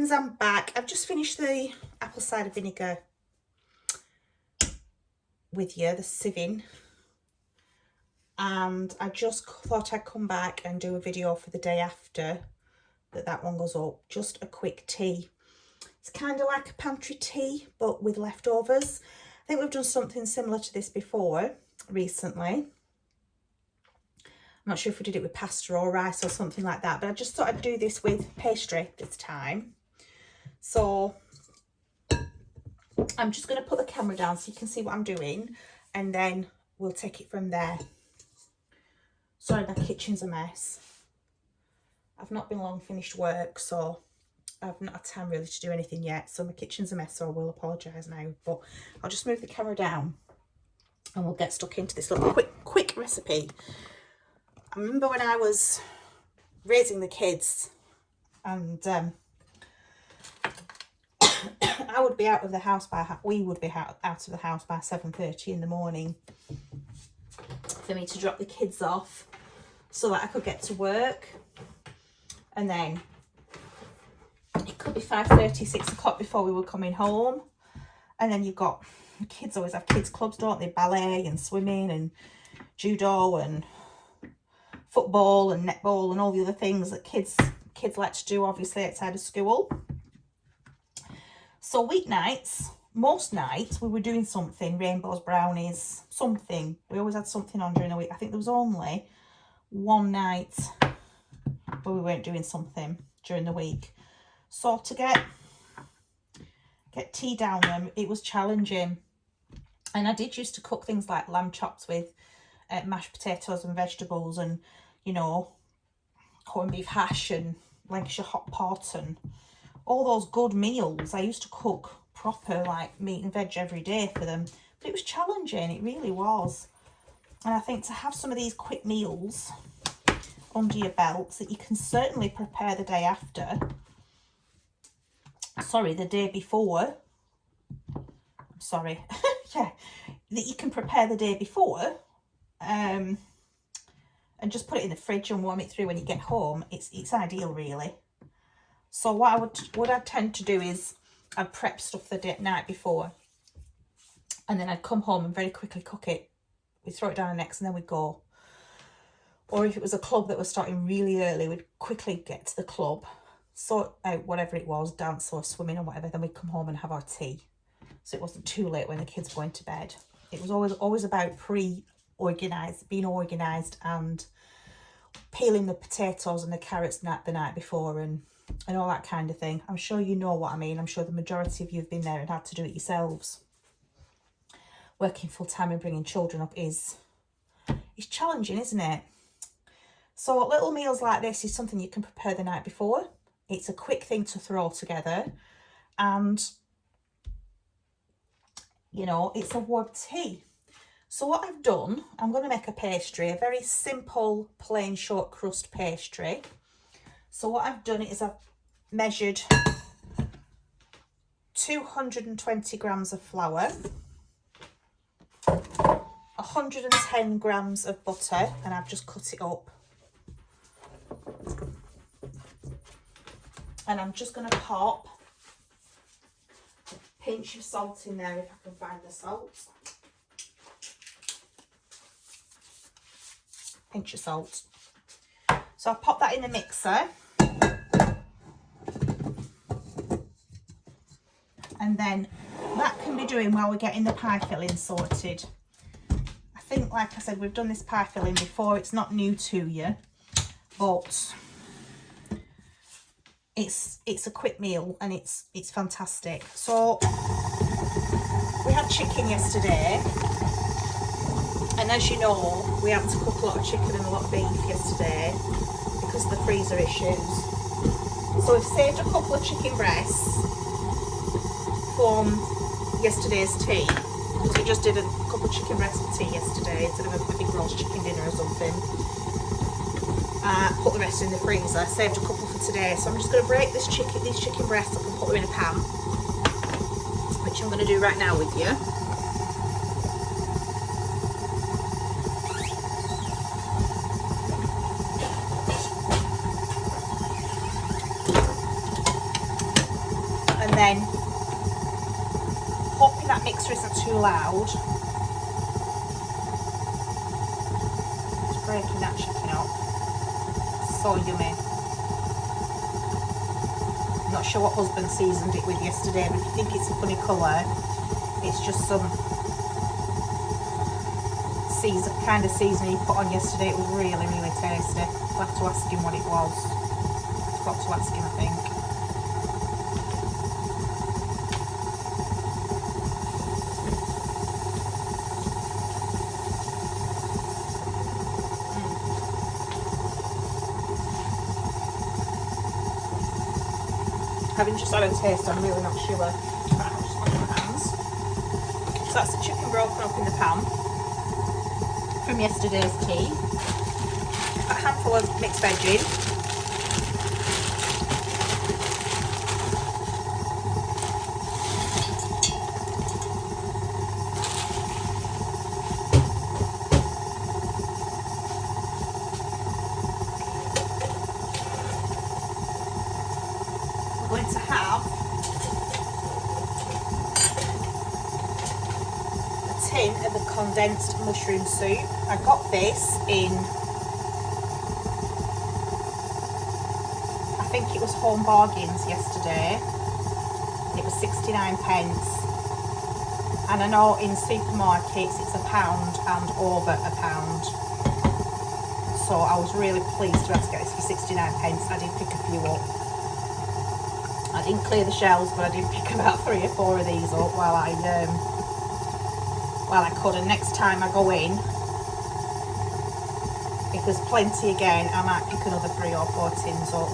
friends, I'm back. I've just finished the apple cider vinegar with you, the sieving, and I just thought I'd come back and do a video for the day after that one goes up. Just a quick tea. It's kind of like a pantry tea but with leftovers. I think we've done something similar to this before recently. I'm not sure if we did it with pasta or rice or something like that, but I just thought I'd do this with pastry this time. So I'm just going to put the camera down so you can see what I'm doing, and then we'll take it from there. Sorry, my kitchen's a mess. I've not been long finished work, so I've not had time really to do anything yet. So my kitchen's a mess, so I will apologise now. But I'll just move the camera down and we'll get stuck into this little quick recipe. I remember when I was raising the kids, and I would be out of the house we would be out of the house by 7:30 in the morning for me to drop the kids off so that I could get to work. And then it could be 5:30, 6 o'clock before we were coming home. And then you've got, kids always have kids clubs, don't they? Ballet and swimming and judo and football and netball and all the other things that kids like to do, obviously, outside of school. So weeknights, most nights, we were doing something, rainbows, brownies, something. We always had something on during the week. I think there was only one night where we weren't doing something during the week. So to get tea down them, it was challenging. And I did used to cook things like lamb chops with mashed potatoes and vegetables, and, you know, corned beef hash and Lancashire hot pot and all those good meals. I used to cook proper, like, meat and veg every day for them. But it was challenging, it really was. And I think to have some of these quick meals under your belt that you can certainly prepare the day after, sorry, the day before, sorry, yeah, that you can prepare the day before, and just put it in the fridge and warm it through when you get home, it's ideal, really. So what I tend to do is I'd prep stuff the night before, and then I'd come home and very quickly cook it. We'd throw it down next and then we'd go. Or if it was a club that was starting really early, we'd quickly get to the club, sort out whatever it was, dance or swimming or whatever, then we'd come home and have our tea. So it wasn't too late when the kids were going to bed. It was always about being organised and peeling the potatoes and the carrots the night before and all that kind of thing. I'm sure you know what I mean. I'm sure the majority of you have been there and had to do it yourselves. Working full time and bringing children up is challenging, isn't it? So little meals like this is something you can prepare the night before. It's a quick thing to throw together, and, you know, it's a warm tea. So what I've done, I'm going to make a pastry, a very simple plain short crust pastry. So what I've done is I've measured 220 grams of flour, 110 grams of butter, and I've just cut it up. And I'm just going to pop a pinch of salt in there if I can find the salt. Pinch of salt. So I'll pop that in the mixer. And then that can be doing while we're getting the pie filling sorted. I think, like I said, we've done this pie filling before. It's not new to you, but it's a quick meal and it's fantastic. So we had chicken yesterday, and as you know, we had to cook a lot of chicken and a lot of beef yesterday because of the freezer issues. So we've saved a couple of chicken breasts from yesterday's tea. So we just did a couple of chicken breasts for tea yesterday instead of a big roast chicken dinner or something. Put the rest in the freezer. Saved a couple for today. So I'm just going to break these chicken breasts up and put them in a pan, which I'm going to do right now with you. that mixer isn't too loud. Just breaking that chicken up. So yummy. Not sure what husband seasoned it with yesterday, but if you think it's a funny colour, it's just some kind of seasoning he put on yesterday. It was really, really tasty. I'll have to ask him what it was. I forgot to ask him, I think. Having just had a taste, I'm really not sure. Right, I'll just wash my hands. So that's the chicken broken up in the pan from yesterday's tea. A handful of mixed veggies. We're going to have a tin of the condensed mushroom soup. I got this in, I think it was Home Bargains yesterday, and it was 69 pence. And I know in supermarkets it's £1 and over £1. So I was really pleased to be able to get this for 69 pence. I did pick a few up. I didn't clear the shelves, but I did pick about 3 or 4 of these up while I could. And next time I go in, if there's plenty again, I might pick another 3 or 4 tins up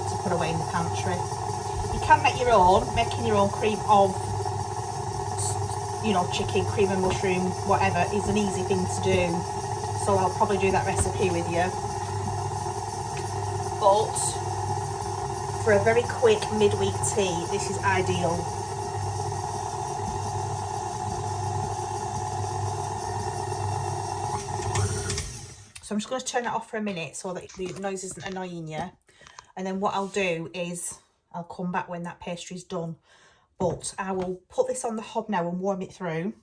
to put away in the pantry. You can make your own, making your own cream of, you know, chicken, cream and mushroom, whatever, is an easy thing to do. So I'll probably do that recipe with you. But for a very quick midweek tea, this is ideal. So I'm just going to turn that off for a minute so that the noise isn't annoying you. And then what I'll do is I'll come back when that pastry's done. But I will put this on the hob now and warm it through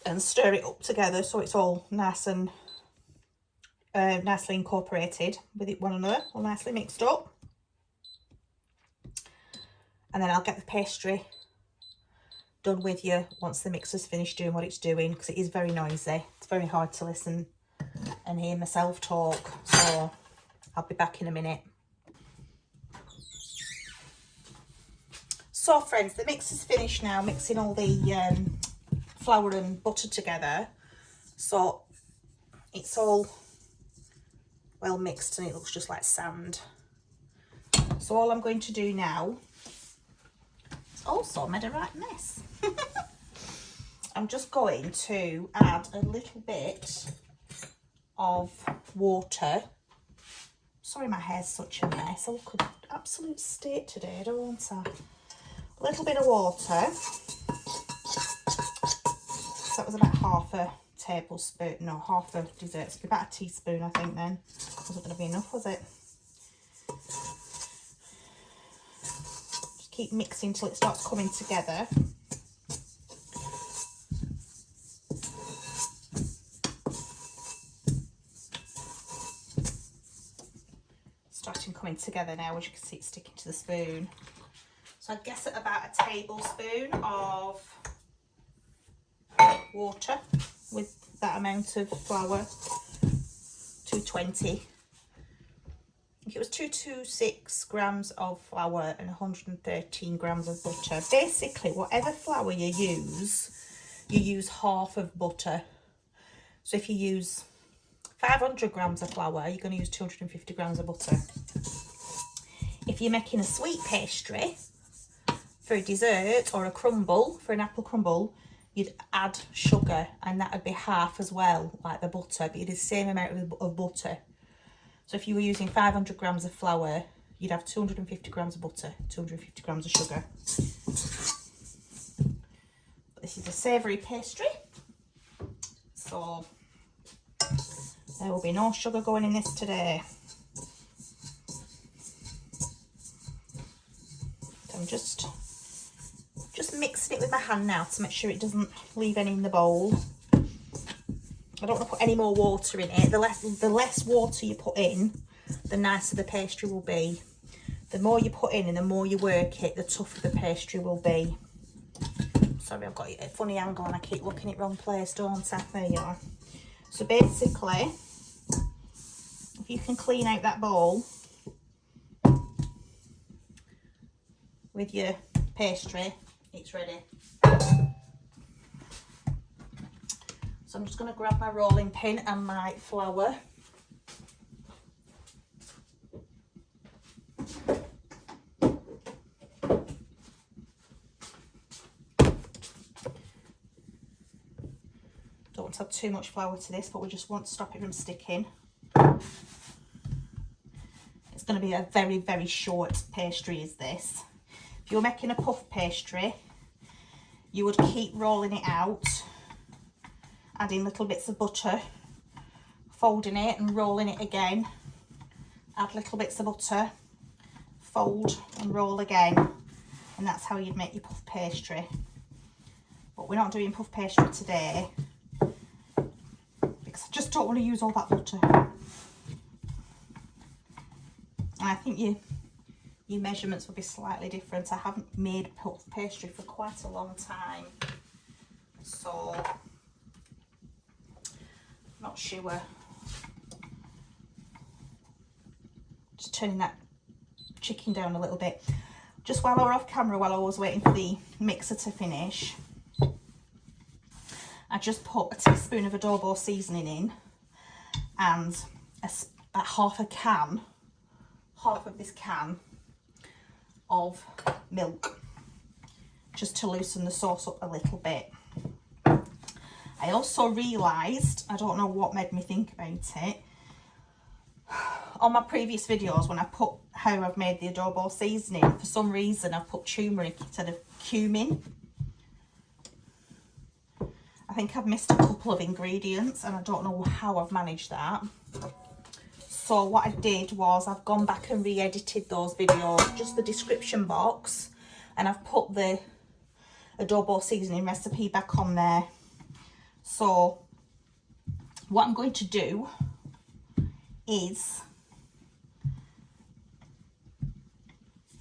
and stir it up together so it's all nice and nicely incorporated with one another, all nicely mixed up. And then I'll get the pastry done with you once the mixer's finished doing what it's doing, because it is very noisy. It's very hard to listen and hear myself talk. So I'll be back in a minute. So friends, the mixer's finished now, mixing all the flour and butter together. So it's all well mixed and it looks just like sand. So all I'm going to do now, it's also made a right mess. I'm just going to add a little bit of water. Sorry my hair's such a mess. I look an absolute state today, don't I? A little bit of water. So that was about half a tablespoon, no, half a dessert spoon, about a teaspoon I think then. Wasn't going to be enough, was it? Just keep mixing till it starts coming together. Starting coming together now, as you can see it's sticking to the spoon. So I guess at about a tablespoon of water with that amount of flour, 220. I think it was 226 grams of flour and 113 grams of butter. Basically, whatever flour you use half of butter. So if you use 500 grams of flour, you're going to use 250 grams of butter. If you're making a sweet pastry for a dessert or a crumble, for an apple crumble, you'd add sugar and that would be half as well, like the butter, but you'd have the same amount of butter. So if you were using 500 grams of flour, you'd have 250 grams of butter, 250 grams of sugar. This is a savoury pastry, so there will be no sugar going in this today. I'm just just mixing it with my hand now to make sure it doesn't leave any in the bowl. I don't want to put any more water in it. The less water you put in, the nicer the pastry will be. The more you put in and the more you work it, the tougher the pastry will be. Sorry, I've got a funny angle and I keep looking at wrong place, don't I? There you are. So basically, if you can clean out that bowl with your pastry, it's ready. So I'm just going to grab my rolling pin and my flour. Don't want to add too much flour to this, but we just want to stop it from sticking. It's going to be a very, very short pastry is this. If you're making a puff pastry, you would keep rolling it out, adding little bits of butter, folding it and rolling it again, add little bits of butter, fold and roll again, and that's how you'd make your puff pastry. But we're not doing puff pastry today because I just don't want to use all that butter. And I think your measurements will be slightly different. I haven't made puff pastry for quite a long time, so not sure. Just turning that chicken down a little bit. Just while I were off camera, while I was waiting for the mixer to finish, I just put a teaspoon of adobo seasoning in and half of this can of milk, just to loosen the sauce up a little bit. I also realised, I don't know what made me think about it, on my previous videos when I put how I've made the adobo seasoning, for some reason I've put turmeric instead of cumin. I think I've missed a couple of ingredients and I don't know how I've managed that. So what I did was I've gone back and re-edited those videos, just the description box, and I've put the adobo seasoning recipe back on there. So what I'm going to do is,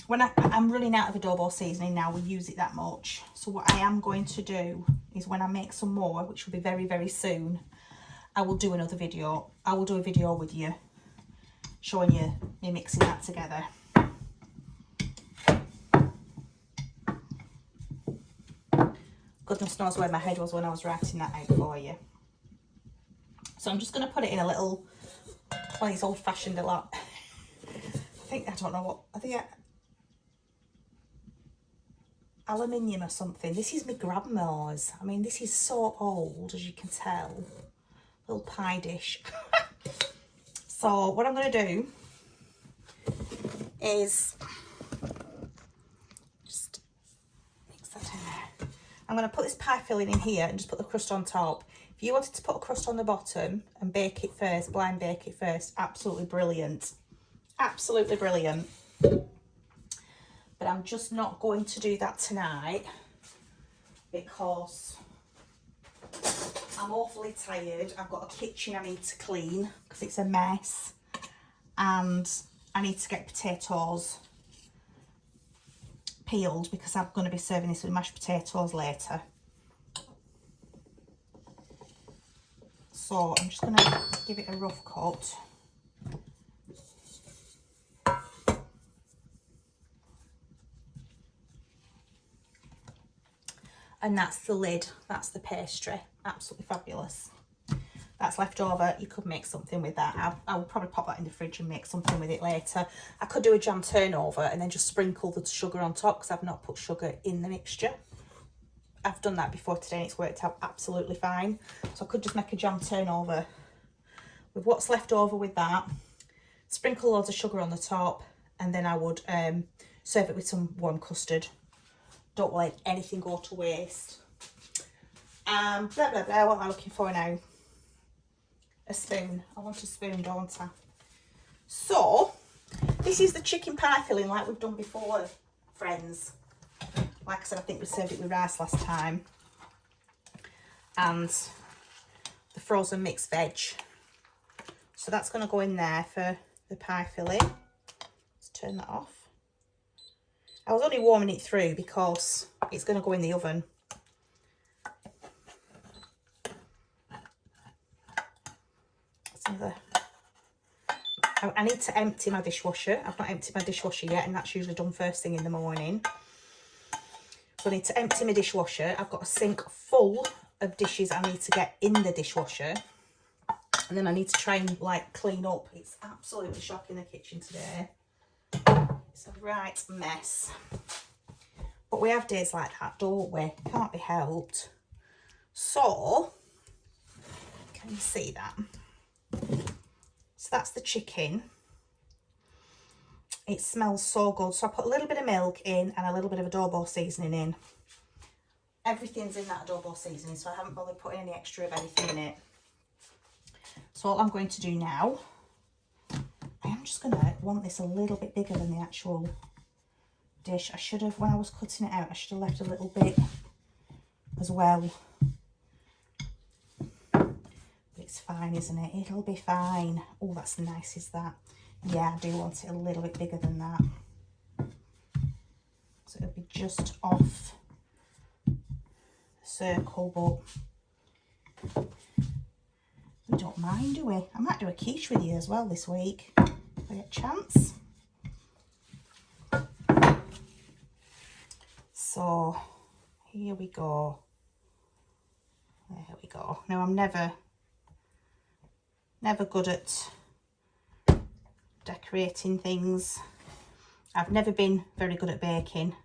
when I'm running out of adobo seasoning now, we use it that much. So what I am going to do is when I make some more, which will be very, very soon, I will do another video. I will do a video with you, showing you me mixing that together. Goodness knows where my head was when I was writing that out for you. So I'm just going to put it in a little, well, it's old fashioned a lot. I don't know what, aluminium or something. This is my grandma's. I mean, this is so old, as you can tell. Little pie dish. So what I'm going to do is just mix that in there. I'm going to put this pie filling in here and just put the crust on top. If you wanted to put a crust on the bottom and bake it first, blind bake it first, absolutely brilliant. Absolutely brilliant. But I'm just not going to do that tonight because I'm awfully tired. I've got a kitchen I need to clean because it's a mess, and I need to get potatoes peeled because I'm going to be serving this with mashed potatoes later. So I'm just going to give it a rough cut. And that's the lid, that's the pastry. Absolutely fabulous. That's left over, you could make something with that. I will probably pop that in the fridge and make something with it later. I could do a jam turnover and then just sprinkle the sugar on top because I've not put sugar in the mixture. I've done that before today and it's worked out absolutely fine. So I could just make a jam turnover with what's left over with that, sprinkle loads of sugar on the top, and then I would serve it with some warm custard. Don't let anything go to waste. Blah, blah, blah. What am I looking for now? A spoon. I want a spoon, don't I? So, this is the chicken pie filling like we've done before, friends. Like I said, I think we served it with rice last time. And the frozen mixed veg. So that's going to go in there for the pie filling. Let's turn that off. I was only warming it through because it's going to go in the oven. I need to empty my dishwasher. I've not emptied my dishwasher yet, and that's usually done first thing in the morning. So I need to empty my dishwasher. I've got a sink full of dishes I need to get in the dishwasher. And then I need to try and like clean up. It's absolutely shocking, the kitchen today. It's a right mess. But we have days like that, don't we? Can't be helped. So, can you see that? So that's the chicken. It smells so good. So I put a little bit of milk in and a little bit of adobo seasoning in. Everything's in that adobo seasoning, so I haven't bothered putting any extra of anything in it. So all I'm going to do now, I am just going to want this a little bit bigger than the actual dish. I should have, when I was cutting it out, I should have left a little bit as well. It's fine, isn't it? It'll be fine. Oh, that's nice, is that? Yeah, I do want it a little bit bigger than that. So it'll be just off the circle, but we don't mind, do we? I might do a quiche with you as well this week, if I get a chance. So, here we go. There we go. Now, I'm never good at decorating things. I've never been very good at baking.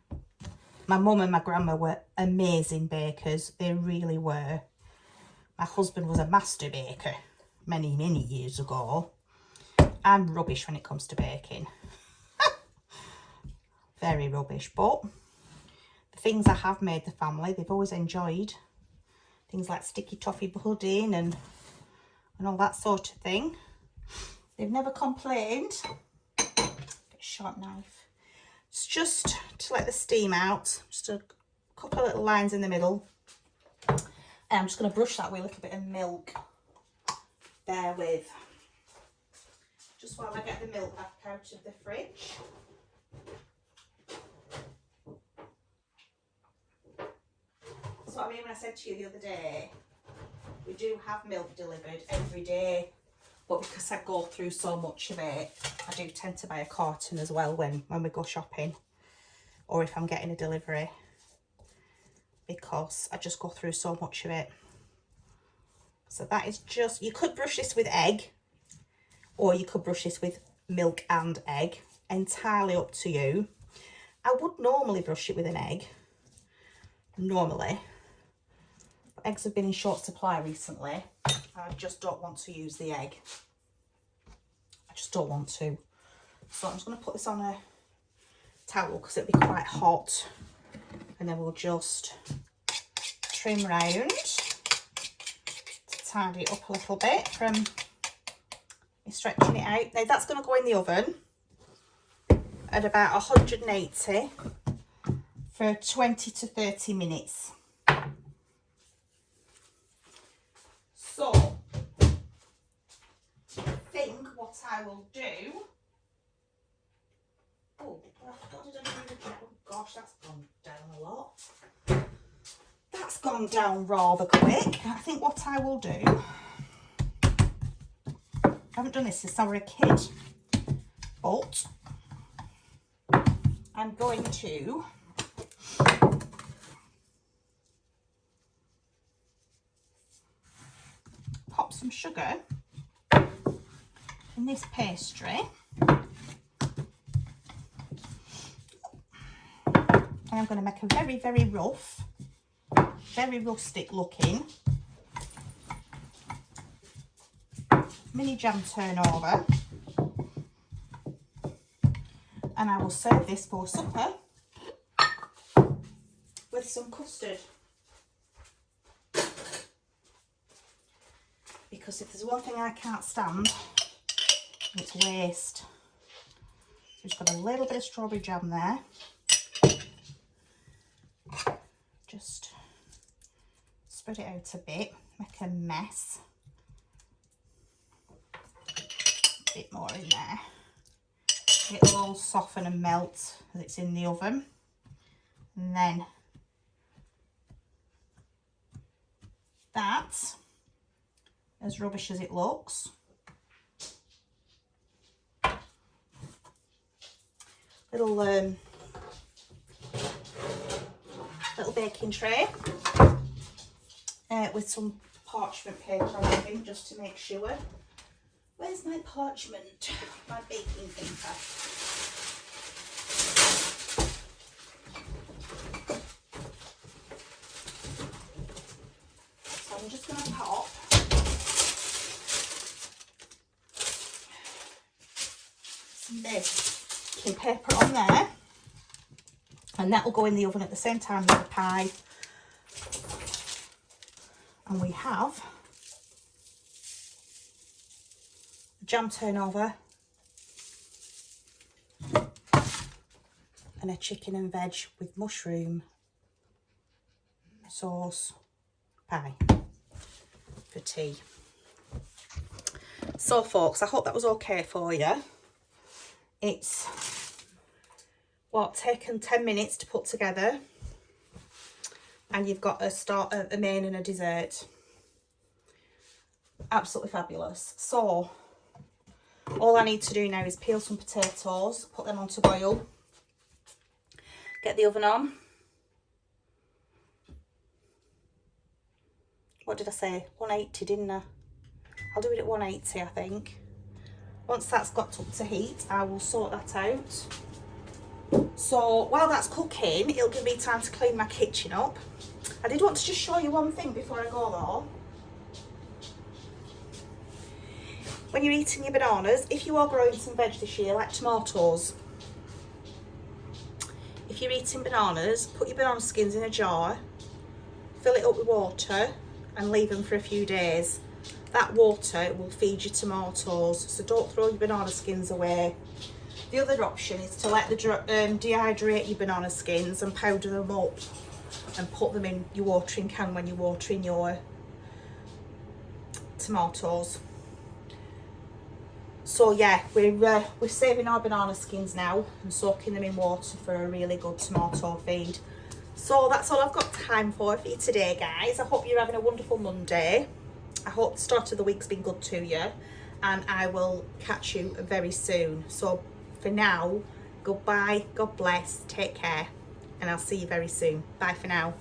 My mum and my grandma were amazing bakers. They really were. My husband was a master baker many, many years ago. I'm rubbish when it comes to baking. Very rubbish. But the things I have made the family, they've always enjoyed. Things like sticky toffee pudding and all that sort of thing. They've never complained. Get a sharp knife. It's just to let the steam out. Just a couple of little lines in the middle. And I'm just going to brush that with a little bit of milk. Bear with. Just while I get the milk back out of the fridge. That's what I mean when I said to you the other day, we do have milk delivered every day, but because I go through so much of it, I do tend to buy a carton as well when we go shopping, or if I'm getting a delivery, because I just go through so much of it. So that is just, you could brush this with egg, or you could brush this with milk and egg, entirely up to you. I would normally brush it with an egg, normally. Eggs have been in short supply recently. I just don't want to use the egg. I just don't want to. So I'm just going to put this on a towel because it'll be quite hot. And then we'll just trim round to tidy it up a little bit from me stretching it out. Now that's going to go in the oven at about 180 for 20 to 30 minutes. So, I think what I will do... Oh, what did I do with that? Oh gosh, that's gone down a lot. That's gone down rather quick. I think what I will do... I haven't done this since I was a kid, but I'm going to... pop some sugar in this pastry, and I'm going to make a very, very rough, very rustic looking mini jam turnover, and I will serve this for supper with some custard. Because if there's one thing I can't stand, it's waste. So just got a little bit of strawberry jam there. spread it out a bit, make a mess. A bit more in there. It'll all soften and melt as it's in the oven. And then that, as rubbish as it looks, little baking tray with some parchment paper on it just to make sure. Where's my parchment? My baking paper. So I'm just going to pop some baking paper on there, and that will go in the oven at the same time as the pie. And we have a jam turnover and a chicken and veg with mushroom sauce pie for tea. So folks, I hope that was okay for you. It's taken 10 minutes to put together, and you've got a starter, a main and a dessert. Absolutely fabulous. So all I need to do now is peel some potatoes, put them on to boil, get the oven on. What did I say? 180, didn't I? I'll do it at 180, I think. Once that's got up to heat, I will sort that out. So while that's cooking, it'll give me time to clean my kitchen up. I did want to just show you one thing before I go though. When you're eating your bananas, if you are growing some veg this year, like tomatoes, if you're eating bananas, put your banana skins in a jar, fill it up with water and leave them for a few days. That water will feed your tomatoes, so don't throw your banana skins away. The other option is to let the dehydrate your banana skins and powder them up and put them in your watering can when you're watering your tomatoes. So yeah, we're saving our banana skins now and soaking them in water for a really good tomato feed. So that's all I've got time for you today, guys. I hope you're having a wonderful Monday. I hope the start of the week's been good to you, and I will catch you very soon. So for now, goodbye, God bless, take care, and I'll see you very soon. Bye for now.